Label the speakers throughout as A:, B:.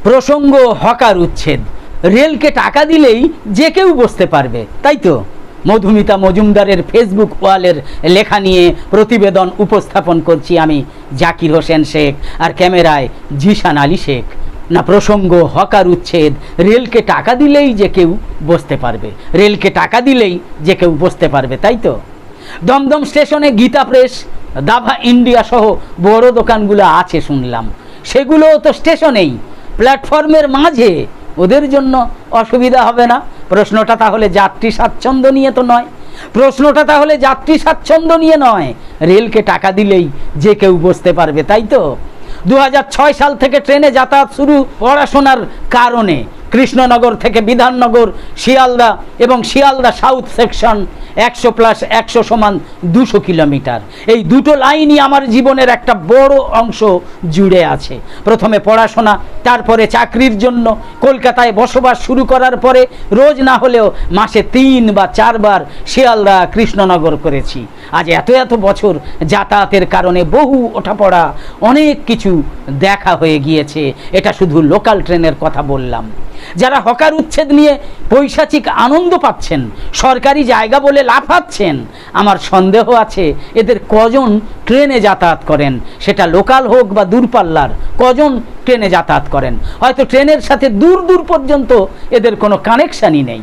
A: প্রসঙ্গ হকার উচ্ছেদ। রেলকে টাকা দিলেই যে কেউ বসতে পারবে, তাই তো? মধুমিতা মজুমদারের ফেসবুক ওয়ালের লেখা নিয়ে প্রতিবেদন উপস্থাপন করছি আমি, জাকির হোসেন শেখ, আর ক্যামেরায় জিশান আলী শেখ। না, প্রসঙ্গ হকার উচ্ছেদ। রেলকে টাকা দিলেই যে কেউ বসতে পারবে, রেলকে টাকা দিলেই যে কেউ বসতে পারবে, তাই তো? দমদম স্টেশনে গীতা প্রেস, দাভা ইন্ডিয়া সহ বড় দোকানগুলো আছে শুনলাম, সেগুলো তো স্টেশনেই, প্ল্যাটফর্মের মাঝে। ওদের জন্য অসুবিধা হবে না? প্রশ্নটা তাহলে যাত্রী স্বাচ্ছন্দ্য নিয়ে তো নয়, প্রশ্নটা তাহলে যাত্রী স্বাচ্ছন্দ্য নিয়ে নয়, রেলকে টাকা দিলেই যে কেউ বসতে পারবে, তাই তো? 2006 সাল থেকে ট্রেনে যাতায়াত শুরু পড়াশোনার কারণে। কৃষ্ণনগর থেকে বিধাননগর, শিয়ালদা এবং শিয়ালদা সাউথ সেকশন 100+100 = 200 কিলোমিটার। এই দুটো লাইনই আমার জীবনের একটা বড় অংশ জুড়ে আছে। প্রথমে পড়াশোনা, তারপরে চাকরির জন্য কলকাতায় বসবাস শুরু করার পরে রোজ না হলেও মাসে 3 বা 4 বার শিয়ালদা কৃষ্ণনগর করেছি। আজ এত বছর যাতায়াতের কারণে বহু ওঠাপড়া, অনেক কিছু দেখা হয়ে গিয়েছে। এটা শুধু লোকাল ট্রেনের কথা বললাম। যারা হকার উচ্ছেদ নিয়ে পৈশাচিক আনন্দ পাচ্ছেন, সরকারি জায়গা বলে লাফাচ্ছেন, আমার সন্দেহ আছে এদের কজন ট্রেনে যাতায়াত করেন, সেটা লোকাল হোক বা দূরপাল্লার। কজন ট্রেনে যাতায়াত করেন? হয়তো ট্রেনের সাথে দূর পর্যন্ত এদের কোনো কানেকশানই নেই।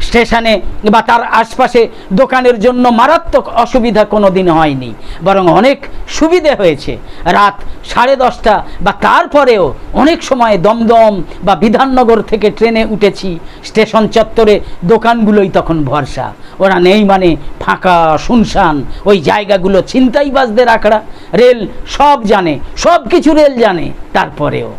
A: স্টেশনে বা তার আশপাশে দোকানের জন্য মারাত্মক অসুবিধা কোনো দিন হয়নি, বরং অনেক সুবিধে হয়েছে। রাত 10:30 বা তারপরেও অনেক সময় দমদম বা বিধাননগর থেকে ট্রেনে উঠেছি, স্টেশন চত্বরে দোকানগুলোই তখন ভরসা। ওরা নেই মানে ফাঁকা শুনশান, ওই জায়গাগুলো ছিনতাইবাজদের আখড়া। রেল সব জানে, সব কিছু রেল জানে। তারপরেও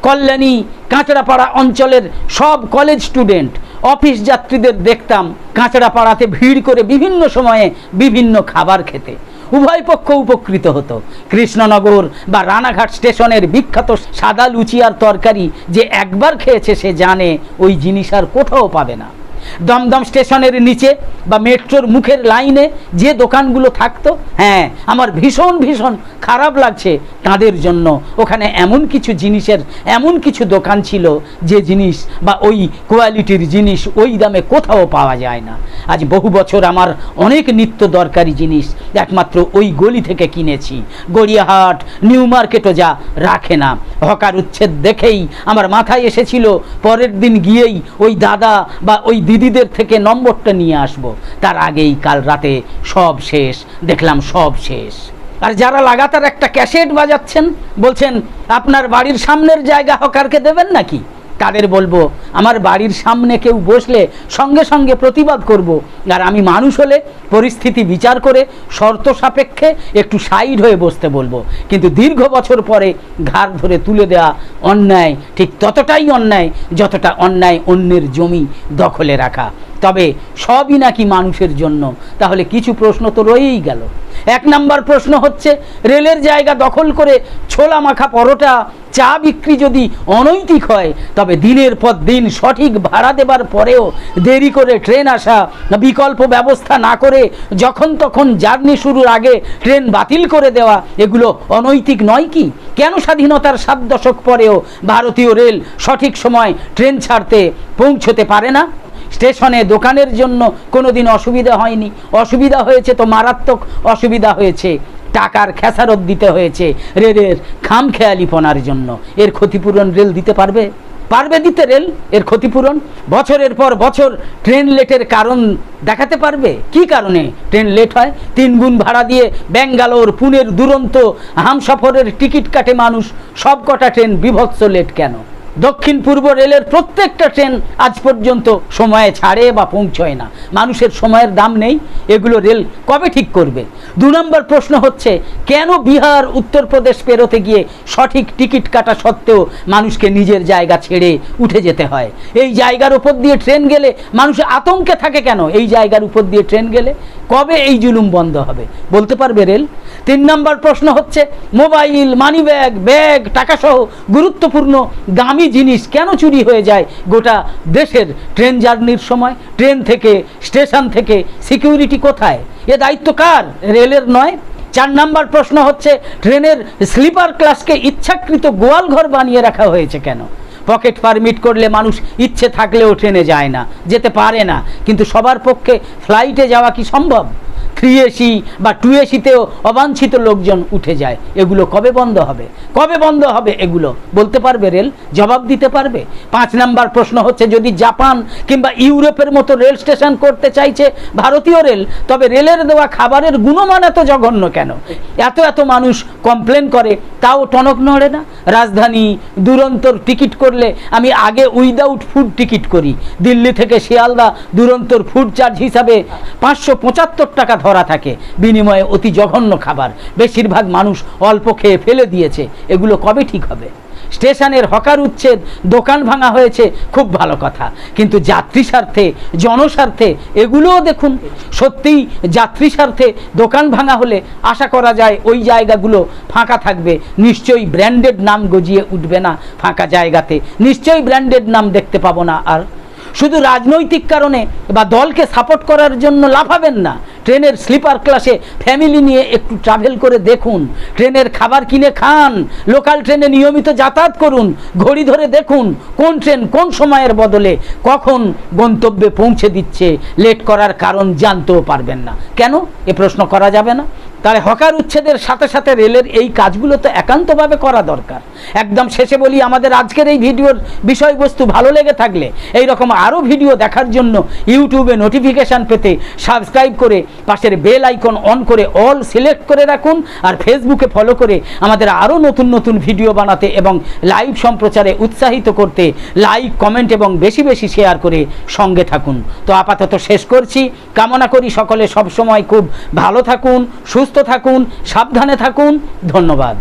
A: কল্যাণী, কাঁচড়াপাড়া অঞ্চলের সব কলেজ স্টুডেন্ট, অফিস যাত্রীদের দেখতাম কাঁচড়াপাড়াতে ভিড় করে বিভিন্ন সময়ে বিভিন্ন খাবার খেতে। উভয় পক্ষ উপকৃত হতো। কৃষ্ণনগর বা রানাঘাট স্টেশনের বিখ্যাত সাদা লুচি আর তরকারি যে একবার খেয়েছে সে জানে ওই জিনিস আর কোথাও পাবে না। দমদম স্টেশনের নিচে বা মেট্রোর মুখের লাইনে যে দোকানগুলো থাকতো, হ্যাঁ, আমার ভীষণ খারাপ লাগছে তাদের জন্য। ওখানে এমন কিছু জিনিসের এমন কিছু দোকান ছিল যে জিনিস বা ওই কোয়ালিটির জিনিস ওই দামে কোথাও পাওয়া যায় না। আজ বহু বছর আমার অনেক নিত্য দরকারি জিনিস একমাত্র ওই গলি থেকে কিনেছি। গড়িয়াহাট, নিউ মার্কেটও যা রাখে না। হকার উচ্ছেদ দেখেই আমার মাথায় এসেছিল পরের দিন গিয়েই ওই দাদা বা ওই দিদিদের থেকে নম্বরটা নিয়ে আসব। তার আগেই কাল রাতে সব শেষ, দেখলাম সব শেষ। আর যারা লাগাতার একটা ক্যাসেট বাজাচ্ছেন, বলছেন আপনার বাড়ির সামনের জায়গা হকারকে দেবেন নাকি, তাদের বলবো আমার বাড়ির সামনে কেউ বসলে সঙ্গে সঙ্গে প্রতিবাদ করব। আর আমি মানুষ হলে পরিস্থিতি বিচার করে শর্ত সাপেক্ষে একটু সাইড হয়ে বসতে বলবো। কিন্তু দীর্ঘ বছর পরে ঘাড় ধরে তুলে দেওয়া অন্যায় ঠিক ততটাই অন্যায় যতটা অন্যায় অন্যের জমি দখলে রাখা। তবে সবই নাকি মানুষের জন্য, তাহলে কিছু প্রশ্ন তো রয়েই গেল। 1 নম্বর প্রশ্ন হচ্ছে, রেলের জায়গা দখল করে ছোলা মাখা পরোটা, চা বিক্রি যদি অনৈতিক হয়, তবে দিনের পর দিন সঠিক ভাড়া দেবার পরেও দেরি করে ট্রেন আসা, বিকল্প ব্যবস্থা না করে যখন তখন জার্নি শুরুর আগে ট্রেন বাতিল করে দেওয়া, এগুলো অনৈতিক নয় কি? কেন স্বাধীনতার 7 দশক পরেও ভারতীয় রেল সঠিক সময় ট্রেন ছাড়তে পৌঁছতে পারে না? স্টেশনে দোকানের জন্য কোনো দিন অসুবিধা হয়নি। অসুবিধা হয়েছে তো মারাত্মক অসুবিধা হয়েছে। টাকার খেসারত দিতে হয়েছে রেলের খামখেয়ালিপনার জন্য। এর ক্ষতিপূরণ রেল দিতে পারবে? দিতে রেল এর ক্ষতিপূরণ? বছরের পর বছর ট্রেন লেটের কারণ দেখাতে পারবে? কি কারণে ট্রেন লেট হয়? 3 গুণ ভাড়া দিয়ে ব্যাঙ্গালোর, পুনের দুরন্ত হামসফরের টিকিট কাটে মানুষ, সব কটা ট্রেন বিভৎস লেট কেন? দক্ষিণ পূর্ব রেলের প্রত্যেকটা ট্রেন আজ পর্যন্ত সময়ে ছাড়ে বা পৌঁছয় না। মানুষের সময়ের দাম নেই? এগুলো রেল কবে ঠিক করবে? 2 নম্বর প্রশ্ন হচ্ছে, কেন বিহার, উত্তরপ্রদেশ পেরোতে গিয়ে সঠিক টিকিট কাটা সত্ত্বেও মানুষকে নিজের জায়গা ছেড়ে উঠে যেতে হয়? এই জায়গার উপর দিয়ে ট্রেন গেলে মানুষ আতঙ্কে থাকে কেন? এই জায়গার উপর দিয়ে ট্রেন গেলে কবে এই জুলুম বন্ধ হবে? বলতে পারবে রেল? 3 নম্বর প্রশ্ন হচ্ছে, মোবাইল, মানিব্যাগ, ব্যাগ, টাকাসহ গুরুত্বপূর্ণ দামি জিনিস কেন চুরি হয়ে যায় গোটা দেশের ট্রেন জার্নির সময়? ট্রেন থেকে, স্টেশন থেকে সিকিউরিটি কোথায়? এ দায়িত্ব কার? রেলের নয়? 4 নম্বর প্রশ্ন হচ্ছে, ট্রেনের স্লিপার ক্লাসকে ইচ্ছাকৃত গোয়াল ঘর বানিয়ে রাখা হয়েছে কেন? পকেট পারমিট করলে মানুষ ইচ্ছে থাকলেও ট্রেনে যায় না, যেতে পারে না, কিন্তু সবার পক্ষে ফ্লাইটে যাওয়া কি সম্ভব? 3AC বা 2AC-তেও অবাঞ্ছিত লোকজন উঠে যায়। এগুলো কবে বন্ধ হবে? কবে বন্ধ হবে এগুলো বলতে পারবে রেল? জবাব দিতে পারবে? 5 নাম্বার প্রশ্ন হচ্ছে, যদি জাপান কিংবা ইউরোপের মতো রেল স্টেশন করতে চাইছে ভারতীয় রেল, তবে রেলের দেওয়া খাবারের গুণমান এত জঘন্য কেন? এত এত মানুষ কমপ্লেন করে, তাও টনক নড়ে না। রাজধানী দুরন্তর টিকিট করলে আমি আগে উইদাউট ফুড টিকিট করি। দিল্লি থেকে শিয়ালদা দুরন্তর ফুড চার্জ হিসাবে 575 টাকা ধরা থাকে, বিনিময়ে অতি জঘন্য খাবার। বেশিরভাগ মানুষ অল্প খেয়ে ফেলে দিয়েছে। এগুলো কবে ঠিক হবে? স্টেশনের হকার উচ্ছেদ, দোকান ভাঙা হয়েছে, খুব ভালো কথা, কিন্তু যাত্রী স্বার্থে, জনস্বার্থে এগুলোও দেখুন। সত্যিই যাত্রী স্বার্থে দোকান ভাঙা হলে আশা করা যায় ওই জায়গাগুলো ফাঁকা থাকবে, নিশ্চয়ই ব্র্যান্ডেড নাম গজিয়ে উঠবে না ফাঁকা জায়গাতে, নিশ্চয়ই ব্র্যান্ডেড নাম দেখতে পাবো না আর। শুধু রাজনৈতিক কারণে বা দলকে সাপোর্ট করার জন্য লাফাবেন না। ট্রেনের স্লিপার ক্লাসে ফ্যামিলি নিয়ে একটু ট্রাভেল করে দেখুন, ট্রেনের খাবার কিনে খান, লোকাল ট্রেনে নিয়মিত যাতায়াত করুন, ঘড়ি ধরে দেখুন কোন ট্রেন কোন সময়ের বদলে কখন গন্তব্যে পৌঁছে দিচ্ছে। লেট করার কারণ জানতেও পারবেন না। কেন এ প্রশ্ন করা যাবে না? তাহলে হকার উচ্ছেদের সাথে সাথে রেলের এই কাজগুলো তো একান্তভাবে করা দরকার। একদম শেষে বলি, আমাদের আজকের এই ভিডিওর বিষয়বস্তু ভালো লেগে থাকলে এই রকম আরও ভিডিও দেখার জন্য ইউটিউবে নোটিফিকেশান পেতে সাবস্ক্রাইব করে পাশের বেল আইকন অন করে অল সিলেক্ট করে রাখুন, আর ফেসবুকে ফলো করে আমাদের আরও নতুন নতুন ভিডিও বানাতে এবং লাইভ সম্প্রচারে উৎসাহিত করতে লাইক, কমেন্ট এবং বেশি বেশি শেয়ার করে সঙ্গে থাকুন। তো আপাতত শেষ করছি। কামনা করি সকলে সবসময় খুব ভালো থাকুন, সুস্থ থাকুন, সাবধানে থাকুন। ধন্যবাদ।